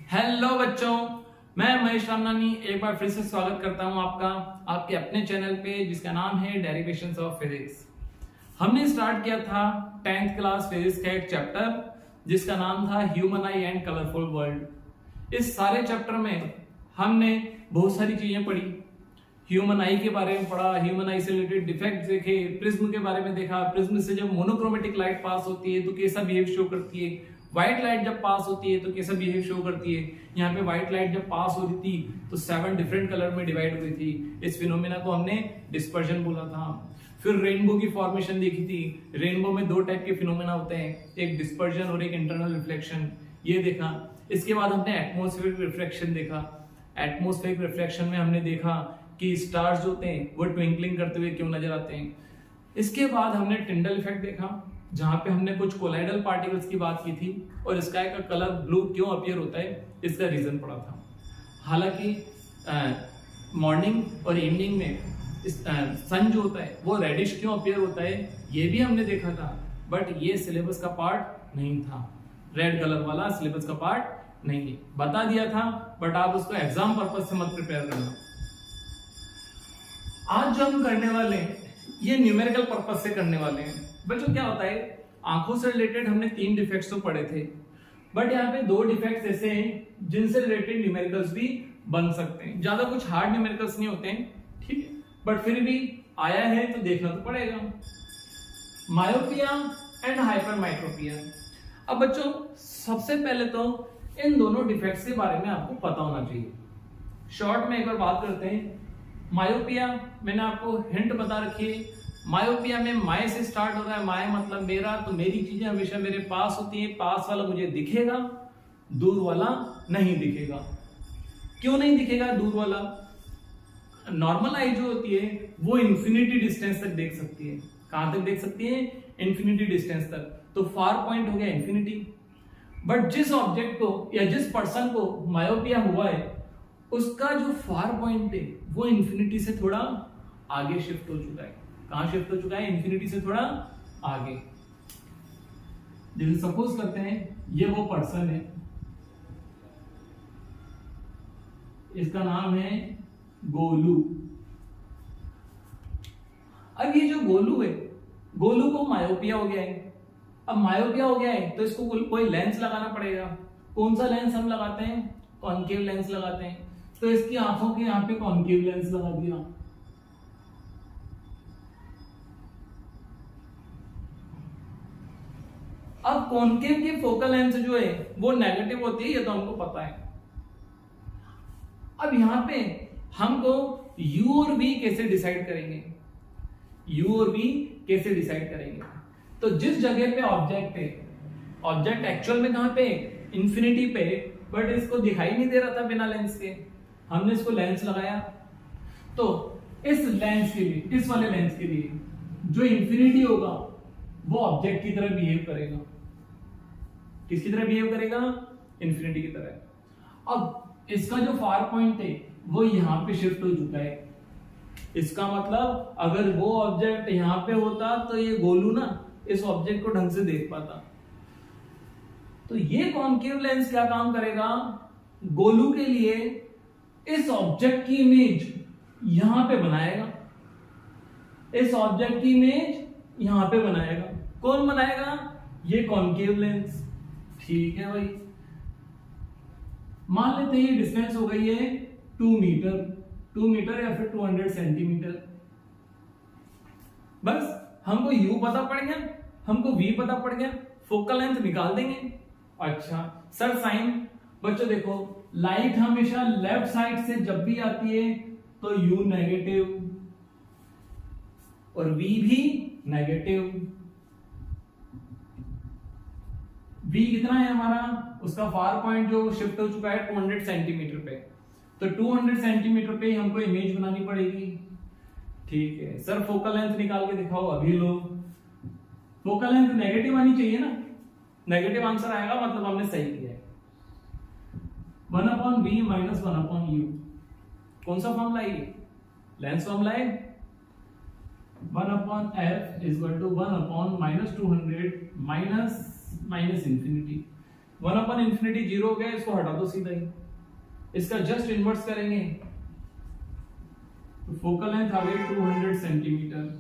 Hello बच्चों, मैं महेश रामनानी एक बार फिर से स्वागत करता हूं आपका आपके अपने चैनल पे जिसका नाम है डेरिवेशंस ऑफ फिजिक्स। हमने स्टार्ट किया था 10th क्लास फिजिक्स का एक चैप्टर जिसका नाम था human I and colourful world. इस सारे चैप्टर में हमने बहुत सारी चीजें पढ़ी। ह्यूमन आई के बारे में पढ़ा, ह्यूमन आई से रिलेटेड डिफेक्ट्स देखे, प्रिज्म के बारे में देखा, प्रिज्म से जब मोनोक्रोमेटिक लाइट पास होती है तो कैसा बिहेव शो करती है, व्हाइट लाइट जब पास होती है तो कैसा बिहेव शो करती है। यहाँ पे व्हाइट लाइट जब पास हो रही थी तो 7 डिफरेंट कलर में डिवाइड हुई थी। इस फिनोमेना को हमने डिस्पर्जन बोला था। फिर रेनबो की फॉर्मेशन देखी थी। रेनबो में 2 टाइप के फिनोमेना होते हैं, एक डिस्पर्जन और एक इंटरनल रिफ्लेक्शन, ये देखा। इसके बाद हमने एटमॉस्फेरिक रिफ्लेक्शन देखा। एटमॉस्फेरिक रिफ्लेक्शन में हमने देखा कि स्टार्स जो होते हैं वो ट्विंकलिंग करते हुए क्यों नजर आते हैं। इसके बाद हमने टिंडल इफेक्ट देखा जहां पे हमने कुछ कोलाइडल पार्टिकल्स की बात की थी और स्काई का कलर ब्लू क्यों अपीयर होता है इसका रीजन पड़ा था। हालांकि मॉर्निंग और इवनिंग में सन जो होता है वो रेडिश क्यों अपीयर होता है ये भी हमने देखा था, बट ये सिलेबस का पार्ट नहीं था। रेड कलर वाला सिलेबस का पार्ट नहीं है, बता दिया था बट आप उसको एग्जाम पर्पज से मत प्रिपेयर करना। आज जो हम करने वाले हैं ये न्यूमेरिकल पर्पज से करने वाले हैं। बच्चों क्या होता है, आंखों से रिलेटेड हमने 3 डिफेक्ट्स तो पढ़े थे, बट यहाँ पे 2 डिफेक्ट्स ऐसे हैं जिनसे रिलेटेड न्यूमेरिकल्स भी बन सकते हैं। ज्यादा कुछ हार्ड न्यूमेरिकल्स नहीं होते हैं, ठीक है, बट फिर भी आया है तो देखना तो पड़ेगा। Myopia and hypermetropia. अब बच्चों सबसे पहले तो इन दोनों डिफेक्ट्स के बारे में आपको पता होना चाहिए। शॉर्ट में एक बार बात करते हैं। मायोपिया मैंने आपको हिंट बता रखी है। मायोपिया में माय से स्टार्ट हो रहा है। माय मतलब मेरा, तो मेरी चीजें हमेशा मेरे पास होती है। पास वाला मुझे दिखेगा, दूर वाला नहीं दिखेगा। क्यों नहीं दिखेगा दूर वाला? नॉर्मल आई जो होती है वो इंफिनिटी डिस्टेंस तक देख सकती है। कहां तक देख सकती है? इंफिनिटी डिस्टेंस तक। तो फार पॉइंट हो गया इंफिनिटी। बट जिस ऑब्जेक्ट को या जिस पर्सन को मायोपिया हुआ है उसका जो फार पॉइंट है वो इंफिनिटी से थोड़ा आगे शिफ्ट हो चुका है। कहां शिफ्ट हो चुका है? इंफिनिटी से थोड़ा आगे। जैसे सपोज करते हैं ये वो पर्सन है, इसका नाम है गोलू। अब ये जो गोलू है, गोलू को मायोपिया हो गया है। अब मायोपिया हो गया है तो इसको कोई लेंस लगाना पड़ेगा। कौन सा लेंस हम लगाते हैं? कॉन्केव लेंस लगाते हैं। तो इसकी आंखों के यहां पे कॉन्केव लेंस लगा दिया। अब कॉन्केव की फोकल लेंथ जो है वो नेगेटिव होती है, ये तो हमको पता है। अब यहां पे हमको u और v कैसे डिसाइड करेंगे? u और v कैसे डिसाइड करेंगे? तो जिस जगह पे ऑब्जेक्ट है, ऑब्जेक्ट एक्चुअल में कहां पे? इंफिनिटी पे, बट इसको दिखाई नहीं दे रहा था बिना लेंस के। हमने इसको लेंस लगाया तो इस लेंस के लिए, इस वाले लेंस के लिए जो इंफिनिटी होगा वो ऑब्जेक्ट की तरह बिहेव करेगा। किसकी तरह बिहेव करेगा? इंफिनिटी की तरह। अब इसका जो फार पॉइंट है वो यहां पे शिफ्ट हो चुका है। इसका मतलब अगर वो ऑब्जेक्ट यहां पे होता तो ये गोलू ना इस ऑब्जेक्ट को ढंग से देख पाता। तो ये कॉन्केव लेंस क्या काम करेगा? गोलू के लिए इस ऑब्जेक्ट की इमेज यहां पे बनाएगा। इस ऑब्जेक्ट की इमेज यहां पे बनाएगा। कौन बनाएगा? ये कॉन्केव लेंस। ठीक है भाई, मान लेते हैं ये डिस्टेंस हो गई है 2 मीटर, 2 मीटर या फिर 200 सेंटीमीटर। बस हमको u पता पड़ गया, हमको v पता पड़ गया, फोकल लेंथ निकाल देंगे। अच्छा सर साइन। बच्चों देखो, लाइट हमेशा लेफ्ट साइड से जब भी आती है तो u नेगेटिव और v भी नेगेटिव। v कितना है हमारा? उसका फार पॉइंट जो शिफ्ट हो चुका है 200 सेंटीमीटर पे। तो 200 सेंटीमीटर पे हमको इमेज बनानी पड़ेगी। ठीक है सर, फोकल लेंथ निकाल के दिखाओ। अभी लो, फोकल लेंथ नेगेटिव आनी चाहिए ना। नेगेटिव आंसर आएगा मतलब हमने सही किया है। 1/v minus 1/u। कौन सा फॉर्मूला है? लेंस फॉर्मूला है। 1/f is equal to 1/-200 minus infinity. 1 upon infinity 0 हो गया, इसको हटा दो सीधा ही, इसका जस्ट इनवर्स करेंगे तो फोकल लेंथ आ गई 200 सेंटीमीटर,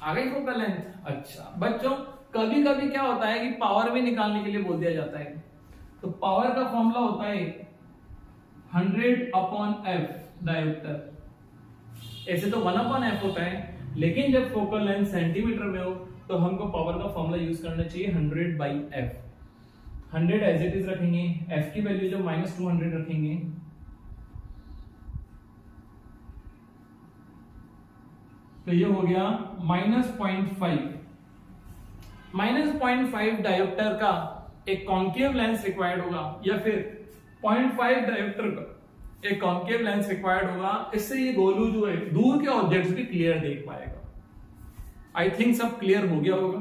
आ गई फोकल लेंथ। अच्छा बच्चों, कभी कभी क्या होता है कि पावर भी निकालने के लिए बोल दिया जाता है, तो पावर का फॉर्मूला होता है 100/f डायोप्टर। ऐसे तो 1/f होता है, लेकिन जब फोकल लेंथ सेंटीमीटर में हो तो हमको पावर का फॉर्मूला यूज करना चाहिए 100/f। 100 एज इट इज रखेंगे, f की वैल्यू जब -200 रखेंगे तो ये हो गया -0.5। -0.5 डायोप्टर का एक कॉन्केव लेंस रिक्वायर्ड होगा, या फिर 0.5 डायोप्टर का एक कॉन्केव लेंस रिक्वायर्ड होगा। इससे ये गोलू जो है दूर के ऑब्जेक्ट्स भी क्लियर देख पाएगा। आई थिंक सब क्लियर हो गया होगा।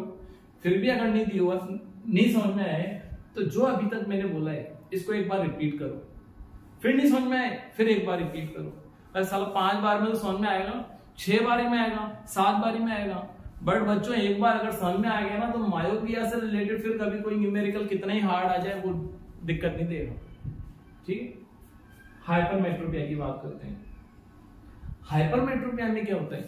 फिर भी अगर नहीं समझ में आए तो जो अभी तक मैंने बोला है इसको एक बार रिपीट करो, फिर नहीं समझ में आए फिर एक बार रिपीट करो। अरे साला 5 बार में तो समझ में आएगा, 6 बारी में आएगा, 7 बारी में आएगा, बट बच्चों एक बार अगर समझ में आ गया ना तो मायोपिया से रिलेटेड फिर कभी कोई न्यूमेरिकल कितना ही हार्ड आ जाए वो दिक्कत नहीं देगा। ठीक, हाइपरमेट्रोपिया की बात करते हैं। हाइपरमेट्रोपिया में क्या होता है,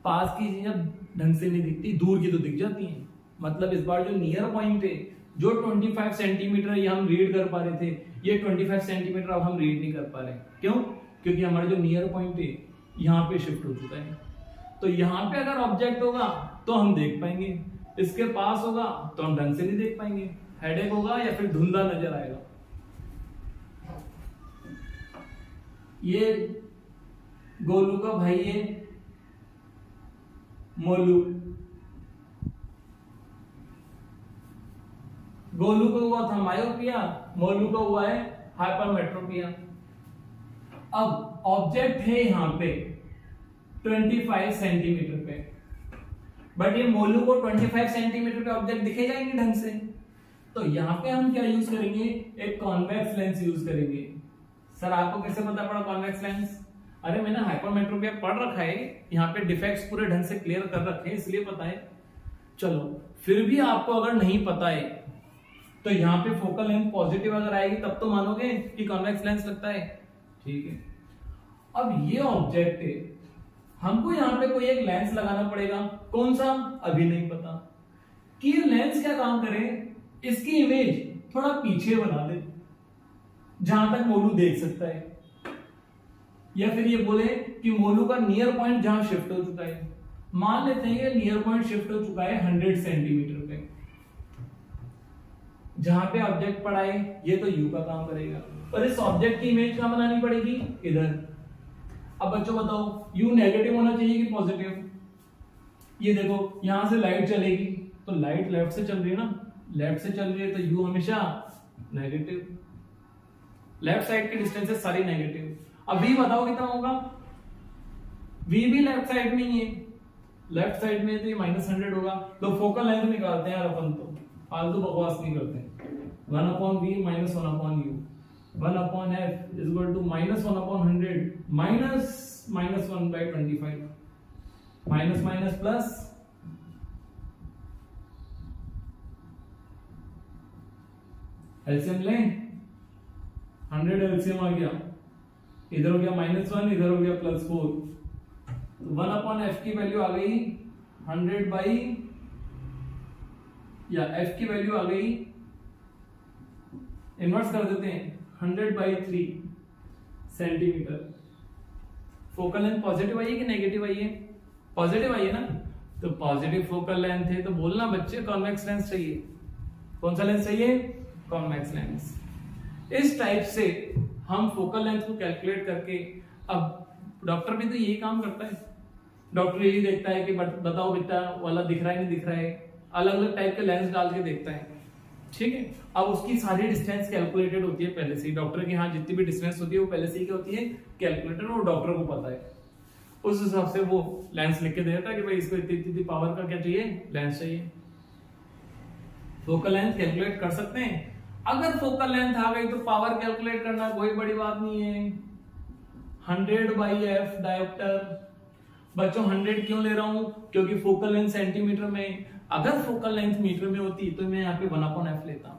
पास की चीजें ढंग से नहीं दिखती, दूर की तो दिख जाती हैं। मतलब इस बार जो नियर पॉइंट है जो 25 सेंटीमीटर ये हम रीड कर पा रहे थे, ये 25 सेंटीमीटर अब हम रीड नहीं कर पा रहे। क्यों? क्योंकि हमारा जो नियर पॉइंट है यहाँ पे शिफ्ट हो चुका है। तो यहाँ पे अगर ऑब्जेक्ट होगा तो हम देख पाएंगे, इसके पास होगा तो हम ढंग से नहीं देख पाएंगे, हेडेक होगा या फिर धुंधला नजर आएगा। ये गोलू का भाई है मोलू, गोलू को हुआ था मायोपिया, मोलू को हुआ है हाइपरमेट्रोपिया। अब ऑब्जेक्ट है यहां पे 25 सेंटीमीटर पे, बट ये मोलू को 25 सेंटीमीटर पे ऑब्जेक्ट दिखेगा ही नहीं ढंग से। तो यहां पे हम क्या यूज करेंगे, एक कॉन्वेक्स लेंस यूज करेंगे। सर आपको कैसे पता पड़ा कॉन्वेक्स लेंस? अरे मैंने हाइपरमेट्रोपिया पढ़ रखा है, यहाँ पे डिफेक्ट्स पूरे ढंग से क्लियर कर रखे हैं इसलिए पता है। चलो फिर भी आपको अगर नहीं पता है तो यहाँ पे फोकल लेंथ पॉजिटिव अगर आएगी तब तो मानोगे कि कॉन्वेक्स लेंस लगता है। ठीक है, अब ये ऑब्जेक्ट है, हमको यहाँ पे कोई एक लेंस लगाना पड़ेगा। कौन सा अभी नहीं पता। कि ये लेंस क्या काम करे, इसकी इमेज थोड़ा पीछे बना दे जहां तक मोलू देख सकता है, या फिर ये बोले कि मोलू का नियर पॉइंट जहां शिफ्ट हो चुका है, मान लेते हैं कि नियर पॉइंट शिफ्ट हो चुका है 100 सेंटीमीटर पे, जहां पे ऑब्जेक्ट पड़ा है ये तो यू का काम करेगा, पर इस ऑब्जेक्ट की इमेज कहां बनानी पड़ेगी, इधर। अब बच्चों बताओ यू नेगेटिव होना चाहिए कि पॉजिटिव? ये देखो यहां से लाइट चलेगी तो लाइट लेफ्ट से चल रही है ना, लेफ्ट से चल रही है तो यू हमेशा नेगेटिव, लेफ्ट साइड की डिस्टेंसेस सारी नेगेटिव। अब v बताओ कितना होगा, v भी लेफ्ट साइड में ही है, लेफ्ट साइड में तो ये -100 होगा। तो फोकल लेंथ निकालते हैं यार अपन, तो फालतू बकवास नहीं करते हैं। 1/v - 1/u 1/f is equal to -1/100 -1/25 minus minus plus LCM लें, 100 एलसीएम आ गया, इधर हो गया -1 इधर हो गया +4, तो 1/f की वैल्यू आ गई 100 बाई, या f की वैल्यू आ गई, इनवर्स कर देते हैं 100/3 सेंटीमीटर। फोकल लेंथ पॉजिटिव आई है कि नेगेटिव आई है? पॉजिटिव आई है ना, तो पॉजिटिव फोकल लेंथ है तो बोलना बच्चे कॉन्वेक्स लेंस चाहिए। कौन सा लेंस चाहिए? Convex lens. इस टाइप से हम फोकल लेंथ को कैलकुलेट करके, अब डॉक्टर भी तो यही काम करता है, डॉक्टर यही देखता है कि बताओ बेटा वाला दिख रहा है नहीं दिख रहा है, अलग अलग टाइप के लेंस डाल के देखता है। ठीक है, अब उसकी सारी डिस्टेंस कैलकुलेटेड होती है पहले से ही, डॉक्टर के यहाँ जितनी भी डिस्टेंस होती है वो पहले से ही क्या होती है, कैलकुलेटेड, और डॉक्टर को पता है। उस हिसाब से वो लेंस लिख के दे देता है कि भाई इसको इतनी इतनी पावर का क्या चाहिए, लेंस चाहिए। फोकल लेंथ कैलकुलेट कर सकते हैं। अगर फोकल लेंथ आ गई तो पावर कैलकुलेट करना कोई बड़ी बात नहीं है। 100/f dioptre. बच्चों 100 क्यों ले रहा हूं? क्योंकि फोकल लेंथ सेंटीमीटर में, अगर फोकल लेंथ मीटर में होती तो मैं यहाँ पे 1/f लेता।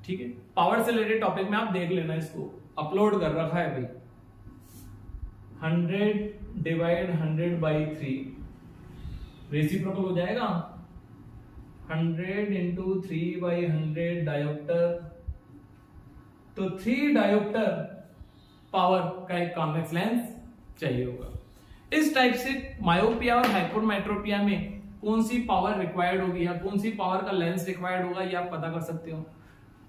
ठीक है, पावर से रिलेटेड टॉपिक में आप देख लेना, इसको अपलोड कर रखा है भाई। 100 डिवाइड 100/3 रेसिप्रोकल हो जाएगा। 100 इंटू 3/100 डायोप्टर, तो 3 डायोप्टर पावर का एक कॉन्वेक्स लेंस चाहिए होगा। इस टाइप से मायोपिया और हाइपरमेट्रोपिया में कौन सी पावर रिक्वायर्ड होगी या कौन सी पावर का लेंस रिक्वायर्ड होगा ये आप पता कर सकते हो।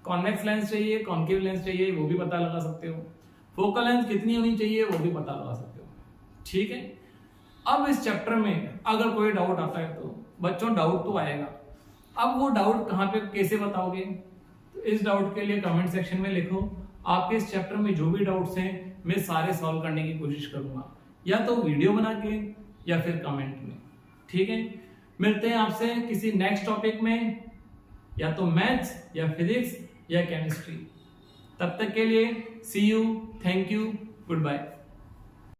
कॉन्वेक्स लेंस चाहिए, कॉन्केव लेंस चाहिए, वो भी पता लगा सकते हो। फोकल लेंथ कितनी होनी चाहिए वो भी पता लगा सकते हो। ठीक है, अब इस चैप्टर में अगर कोई डाउट आता है तो बच्चों डाउट तो आएगा, अब वो डाउट कहाँ पे कैसे बताओगे, तो इस डाउट के लिए कमेंट सेक्शन में लिखो। आपके इस चैप्टर में जो भी डाउट्स हैं मैं सारे सॉल्व करने की कोशिश करूंगा, या तो वीडियो बना के या फिर कमेंट में। ठीक है, मिलते हैं आपसे किसी नेक्स्ट टॉपिक में, या तो मैथ्स या फिजिक्स या केमिस्ट्री। तब तक के लिए see you, thank you, good bye.